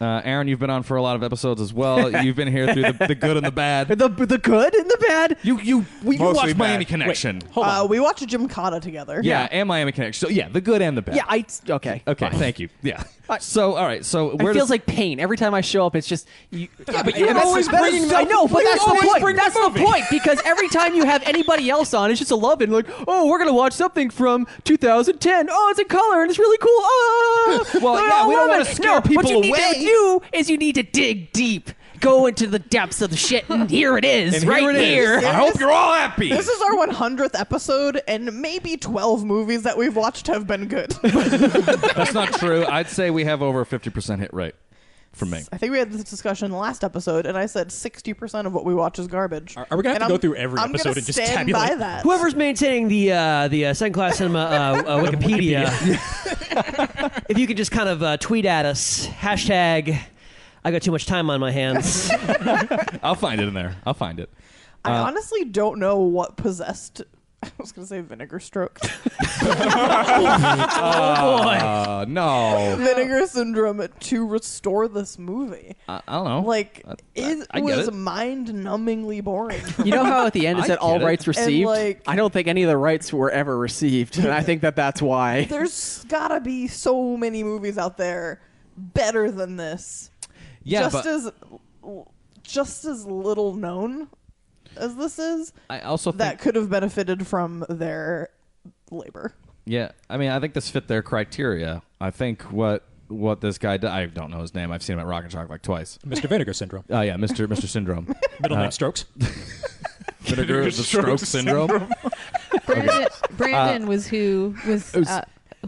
Aaron. You've been on for a lot of episodes as well. You've been here through the good and the bad. The good and the bad. You Mostly watched Miami bad. Connection. Hold on. We watched Gymkhana together. Yeah, and Miami Connection. So, yeah, the good and the bad. Yeah, okay. Okay, thank you. Yeah. So, all right. So, It where feels does like pain every time I show up. It's just you. Yeah, but you're always bringing. I know, but you that's the always point. bring That's the the point because every time you have anybody else on, it's just a love and like, oh, we're gonna watch something from 2010. Oh, it's in color and it's really cool. Oh, Well, yeah, we don't want to scare people what you away. Need to do is you need to dig deep, go into the depths of the shit, and here it is, And right here it is. here. I hope you're all happy. This is our 100th episode, and maybe 12 movies that we've watched have been good. That's not true. I'd say we have over a 50% hit rate from me. I think we had this discussion in the last episode, and I said 60% of what we watch is garbage. Are we gonna have And to go I'm- through every I'm episode gonna and just stand tabulate? by that. Whoever's maintaining the second class cinema Wikipedia, if you could just kind of tweet at us, hashtag. I got too much time on my hands. I'll find it in there. I'll find it. I honestly don't know what possessed. I was going to say Vinegar Stroke. Oh boy! No. Vinegar Syndrome to restore this movie. I don't know. Like, it I get was it. mind-numbingly boring. You know how at the end it I said all get it. rights received? like- I don't think any of the rights were ever received, and I think that's why. There's gotta be so many movies out there better than this. Yeah, just as little known as this is, I also that think could have benefited from their labor. Yeah, I mean, I think this fit their criteria. I think what this guy did, I don't know his name. I've seen him at Rock and Shock like twice. Mr. Vinegar Syndrome. Oh yeah, Mr. Syndrome. Middle name Strokes. Vinegar the stroke syndrome. Brandon was who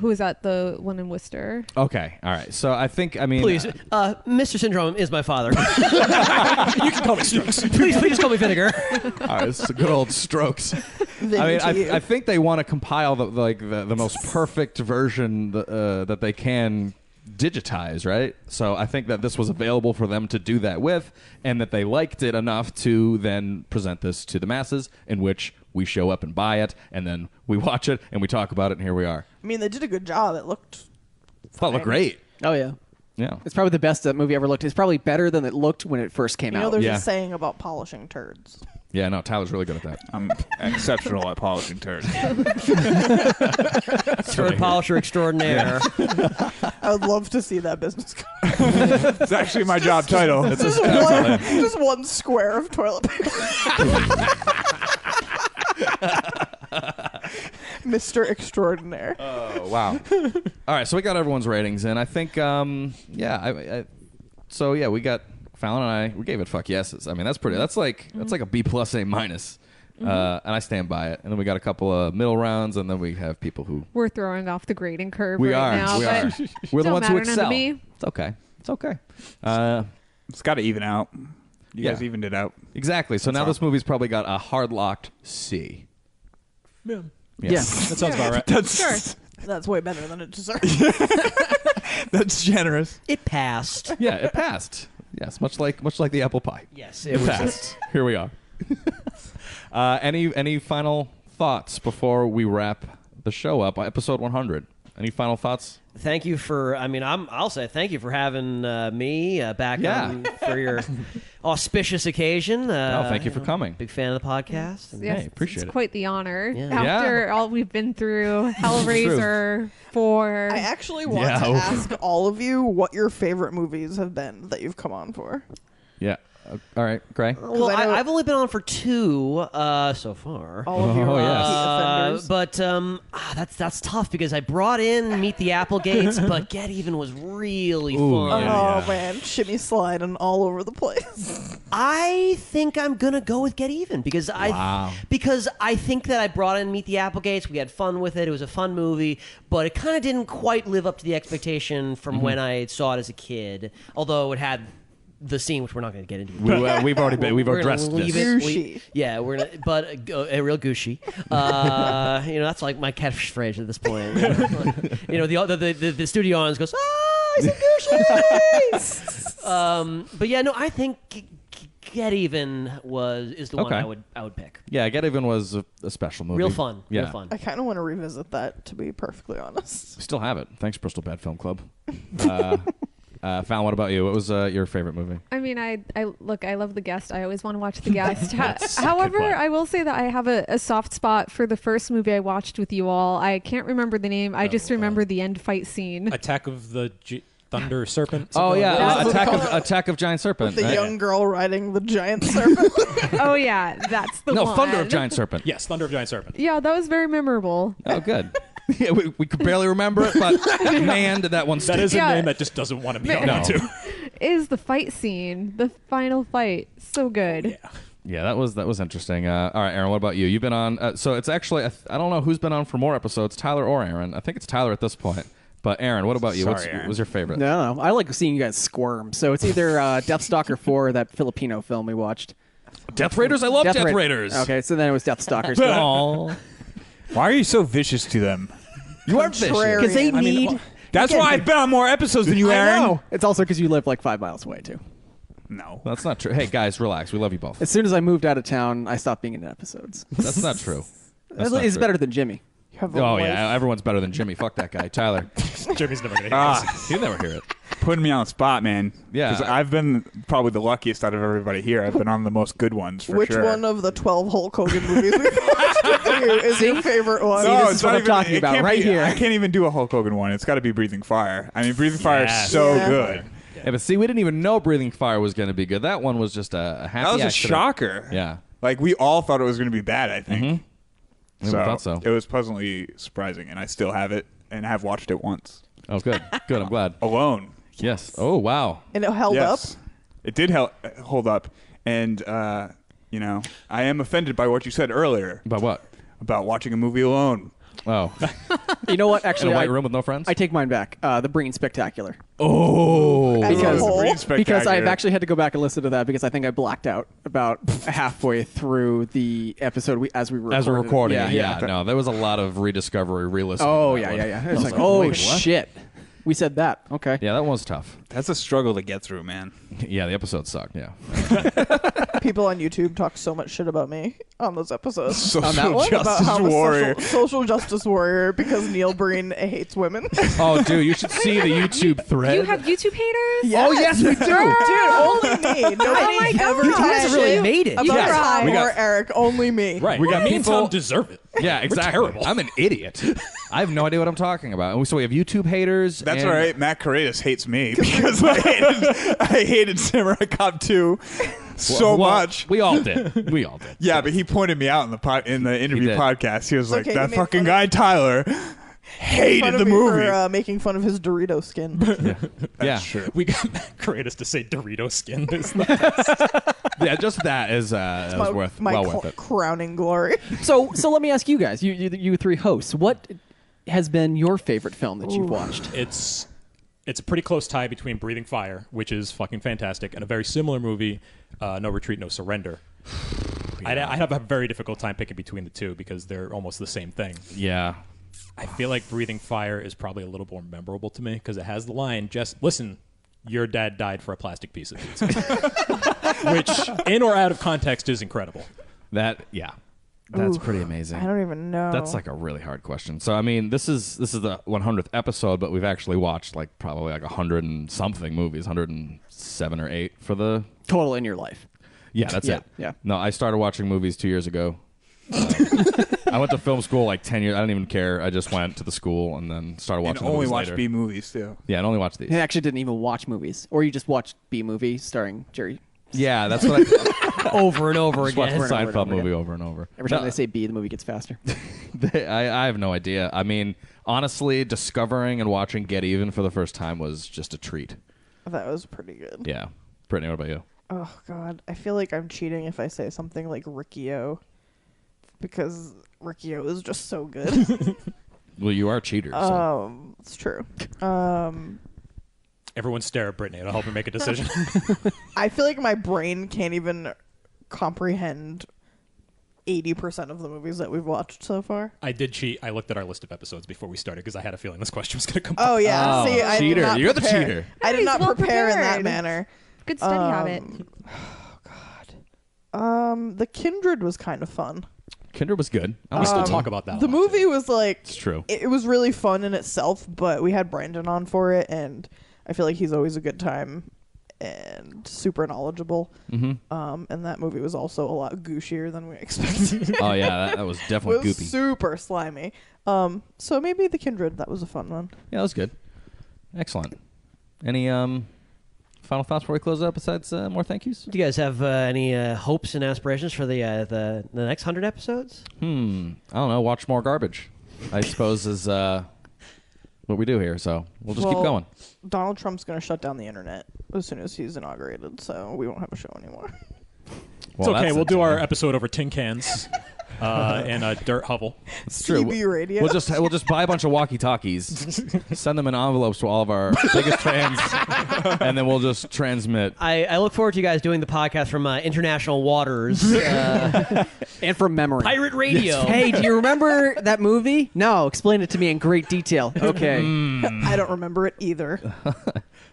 was at the one in Worcester. Okay, all right. So I think, I mean, Please, Mr. Syndrome is my father. You can call me Strokes. Please just call me Vinegar. all right, it's a good old Strokes. I mean, Vintage I think they want to compile the most perfect version that they can digitize, right? So I think that this was available for them to do that with, and that they liked it enough to then present this to the masses, in which we show up and buy it, and then we watch it and we talk about it, and here we are. I mean, they did a good job. It looked That looked great. Oh yeah, Yeah. it's probably the best that movie ever looked. It's probably better than it looked when it first came You know, out. there's Yeah. a saying about polishing turds. Yeah, no, Tyler's really good at that. I'm exceptional at polishing turds. Turd polisher extraordinaire. I would love to see that business card. It's actually my job title. It's Just one square of toilet paper. Mr. Extraordinaire. Oh, wow. All right, so we got everyone's ratings, and I think, we got Fallon and I, we gave it fuck yeses. I mean, that's like a B plus A minus and I stand by it. And then we got a couple of middle rounds, and then we have people who We're throwing off the grading curve we right are. now. We but are. We're the don't ones who matter none to excel. me. It's okay. It's okay. It's got to even out. You guys evened it out. Exactly. So now all. this movie's probably got a hard locked C. Yeah. Yeah. That sounds about right. That's That's way better than it deserves. that's generous. It passed. Yeah, it passed. Yes, much like the apple pie. Yes, It passed. Here we are. Any final thoughts before we wrap the show up? Episode 100. Any final thoughts? Thank you for. I mean, I'll say thank you for having me back on for your auspicious occasion. Thank you for coming. Big fan of the podcast. And Yes, Hey, appreciate it's it. quite the honor. Yeah. After all we've been through, Hellraiser 4. I actually want to ask all of you what your favorite movies have been that you've come on for. Yeah. All right, Gray. Well, I know- I've only been on for 2 so far. All of you are yes. repeat offenders. But that's tough because I brought in Meet the Applegates, but Get Even was really fun. Oh man, shimmy sliding all over the place. I think I'm gonna go with Get Even because I think that I brought in Meet the Applegates. We had fun with it. It was a fun movie, but it kind of didn't quite live up to the expectation from when I saw it as a kid. Although it had the scene, which we're not going to get into. We've already we've We're gonna addressed leave this. it. Gushy. Yeah, we're gonna, but a real gushy. That's like my catchphrase at this point. The studio audience goes, he's a gushy. But yeah, no, I think Get Even is the one I would pick. Yeah, Get Even was a special movie. Real fun. Yeah. Real fun. I kind of want to revisit that, to be perfectly honest. We still have it. Thanks, Bristol Bad Film Club. Fallon, what about you? What was your favorite movie? I mean, I love The Guest. I always want to watch The Guest. That's a good However, point. I will say that I have a soft spot for the first movie I watched with you all. I can't remember the name. I just remember the end fight scene. Attack of the Thunder Serpent. Oh something like that. That's Attack of Giant Serpent. The right? young girl riding the giant serpent. Oh yeah, that's the one. No, Thunder of Giant Serpent. Yes, Thunder of Giant Serpent. Yeah, that was very memorable. Oh, good. Yeah, we could barely remember it, but man, did that one stick. That is Yeah. a name that just doesn't want to be Man. on to. Is the fight scene, the final fight, so good. Yeah, that was interesting. All right, Aaron, what about you? You've been on. So it's actually I don't know who's been on for more episodes, Tyler or Aaron. I think it's Tyler at this point. But Aaron, what about you? Sorry, What Aaron. was your favorite? No, I like seeing you guys squirm. So it's either Deathstalker 4 or that Filipino film we watched. Death Raiders. I love Death Ra- Raiders. Okay, so then it was Deathstalkers. Aw. Why are you so vicious to them? You are vicious. Contrarian. Because they I mean, need... That's why I've been on more episodes than you, I Aaron. know. It's also because you live like 5 miles away, too. No. That's not true. Hey, guys, relax. We love you both. As soon as I moved out of town, I stopped being in episodes. That's not true. That's not It's true. better than Jimmy. You have a Oh, wife. yeah. Everyone's better than Jimmy. Fuck that guy. Tyler. Jimmy's never going to hear this. He'll never hear it. Putting me on the spot, man. Yeah. 'Cause I've been probably the luckiest out of everybody here. I've been on the most good ones, for Which sure. one of the 12 Hulk Hogan movies we've watched with you is your favorite one? See, this is it's what not I'm talking it about can't right be- here. I can't even do a Hulk Hogan one. It's got to be Breathing Fire. I mean, Breathing Fire Yes. is so Yeah. good. Yeah, but see, we didn't even know Breathing Fire was going to be good. That one was just a happy That was a accident. shocker. Yeah. Like, we all thought it was going to be bad, I think. Yeah, we thought so. It was pleasantly surprising, and I still have it and have watched it once. Oh, good. Good. I'm glad. Alone. Yes. Oh, wow. And it held Yes. up. It did hold up. And, I am offended by what you said earlier About what? about watching a movie alone. Oh. You know what? In Actually, a white room with no friends? I take mine back. The Breen Spectacular. Oh. As a Because- whole. Green Because Spectacular. I've actually had to go back and listen to that because I think I blacked out about halfway through the episode as we were As we're recording it. it, yeah. No, there was a lot of rediscovery, re-listening. Oh, to yeah, that yeah, one. yeah. I It's was like, like, oh, wait, what? shit. We said that. Okay. Yeah, that one was tough. That's a struggle to get through, man. Yeah, the episode sucked, yeah. People on YouTube talk so much shit about me on those episodes. Social About justice how I'm a warrior. social justice warrior because Neil Breen hates women. Oh, dude, you should see the YouTube thread. You have YouTube haters? Oh, yes, we do. Dude, only me. Nobody my ever God. talks You guys shit really made it. about You tried. Tom We got- or Eric. Only me. Right. We got Me and people- Tom deserve it. Yeah, exactly. terrible. I'm an idiot. I have no idea what I'm talking about. And so we have YouTube haters. That's and all right. Matt Correias hates me because I hated Samurai Cop 2 so Well, much. We all did. We all did. Yeah, but he pointed me out in the interview did. podcast. He was like, okay, that you made fucking fun guy Tyler. Hated the movie. For making fun of his Dorito skin. Yeah, We got Kratos to say Dorito skin. yeah, just that is worth it. Crowning glory. So let me ask you guys, you three hosts, what has been your favorite film that you've watched? It's a pretty close tie between Breathing Fire, which is fucking fantastic, and a very similar movie, No Retreat, No Surrender. I have a very difficult time picking between the two because they're almost the same thing. Yeah. I feel like Breathing Fire is probably a little more memorable to me because it has the line, just listen, your dad died for a plastic piece of pizza. Which, in or out of context, is incredible. That's pretty amazing. I don't even know. That's like a really hard question. So I mean, this is the 100th episode, but we've actually watched like probably like 100 and something movies, 107 or 8 for the Total in your life. Yeah, that's it. Yeah. No, I started watching movies 2 years ago. I went to film school like 10 years. I didn't even care. I just went to the school and then started watching. And only movies watch later. B movies too. Yeah, and only watch these. You actually didn't even watch movies, or you just watched B movie starring Jerry. Yeah, that's what I Over and over just watched again. the and over Seinfeld again. movie over and over. Every time No, they say B, the movie gets faster. I have no idea. I mean, honestly, discovering and watching Get Even for the first time was just a treat. That was pretty good. Yeah. Brittany, what about you? Oh, God. I feel like I'm cheating if I say something like Riccio. Because Riccio is just so good. Well, you are a cheater. So. It's true. Everyone stare at Brittany. It'll help her make a decision. I feel like my brain can't even comprehend 80% of the movies that we've watched so far. I did cheat. I looked at our list of episodes before we started because I had a feeling this question was going to come Oh, up. yeah. Oh, See, I did cheater. not You're the prepare. cheater. I did He's not well prepare in that prepared. manner. Good study habit. The Kindred was kind of fun. Kindred was good. I We liked still it. talk about that. The a lot, movie too. was like... It's true. It was really fun in itself, but we had Brandon on for it, and I feel like he's always a good time and super knowledgeable. Mm-hmm. And that movie was also a lot gooshier than we expected. Oh, yeah. That was It definitely was goopy. super slimy. So maybe The Kindred, that was a fun one. Yeah, that was good. Excellent. Any final thoughts before we close up besides more thank yous? Do you guys have any hopes and aspirations for the next 100 episodes? I don't know. Watch more garbage, I suppose, is what we do here. So we'll just keep Well, going. Donald Trump's going to shut down the internet as soon as he's inaugurated, so we won't have a show anymore. It's okay. We'll do our episode over tin cans and a dirt hovel. It's true. CB radio. We'll just buy a bunch of walkie-talkies, send them in envelopes to all of our biggest fans, and then we'll just transmit. I look forward to you guys doing the podcast from international waters. And from memory. Pirate radio. Hey, do you remember that movie? No, explain it to me in great detail. Okay. I don't remember it either.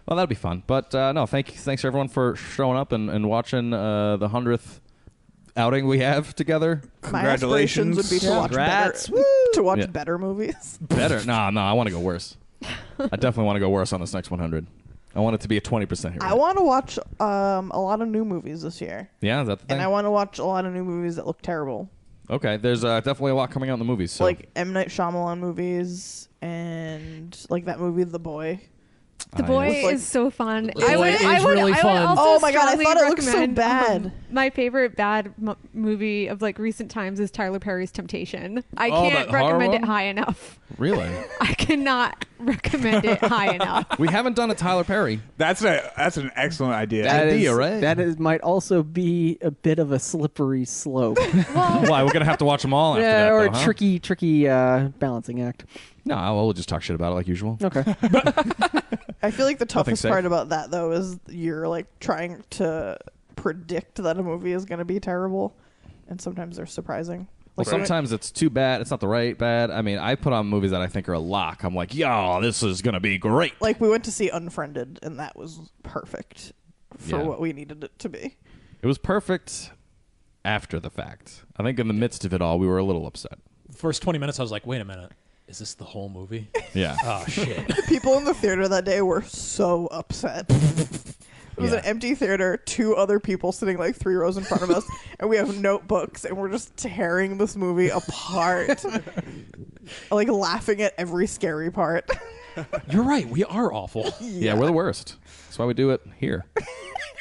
Well, that'd be fun. But no, thanks everyone for showing up and watching the 100th outing we have together. My aspirations would be to watch Congrats. better, Yeah. better movies. Better? No, I want to go worse. I definitely want to go worse on this next 100. I want it to be a 20% hit I rate. want to watch a lot of new movies this year. Yeah, is that the thing? And I want to watch a lot of new movies that look terrible. Okay, there's definitely a lot coming out in the movies. So. Like M. Night Shyamalan movies and like that movie The Boy. The Boy It's like- is so fun. Boy is really fun. also Oh my God, I strongly thought it looked so recommend, bad. My favorite bad movie of like recent times is Tyler Perry's Temptation. I Oh, can't that horror recommend it one? high enough. Really? I cannot recommend it high enough. We haven't done a Tyler Perry. That's an excellent idea. Right? Might also be a bit of a slippery slope. Why? We're gonna have to watch them all after Yeah, that, or though, a huh? tricky balancing act. No, we'll just talk shit about it like usual. Okay. I feel like the toughest safe. part about that though is you're like trying to predict that a movie is going to be terrible, and sometimes they're surprising. Well, sometimes it's too bad. It's not the right bad. I mean, I put on movies that I think are a lock. I'm like, yo, this is gonna be great. Like we went to see Unfriended, and that was perfect for Yeah. what we needed it to be. It was perfect after the fact. I think in the midst of it all, we were a little upset. First 20 minutes, I was like, wait a minute. Is this the whole movie? Yeah. Oh, shit. People in the theater that day were so upset. It was Yeah. an empty theater, 2 other people sitting like 3 rows in front of us, and we have notebooks, and we're just tearing this movie apart. Like laughing at every scary part. You're right. We are awful. Yeah, we're the worst. That's why we do it here.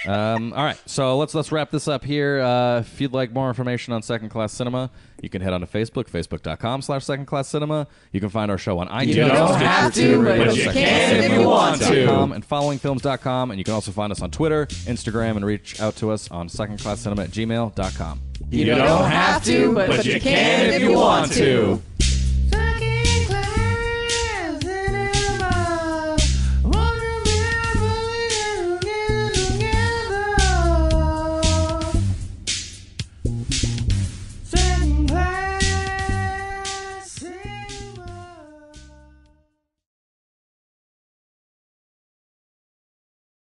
All right, so let's wrap this up here. If you'd like more information on Second Class Cinema, you can head on to Facebook, facebook.com/Second Class Cinema. You can find our show on iTunes. You don't have to, but you can if you want to. And followingfilms.com. And you can also find us on Twitter, Instagram, and reach out to us on secondclasscinema@gmail.com. You don't have to, but you can if you want to. Together.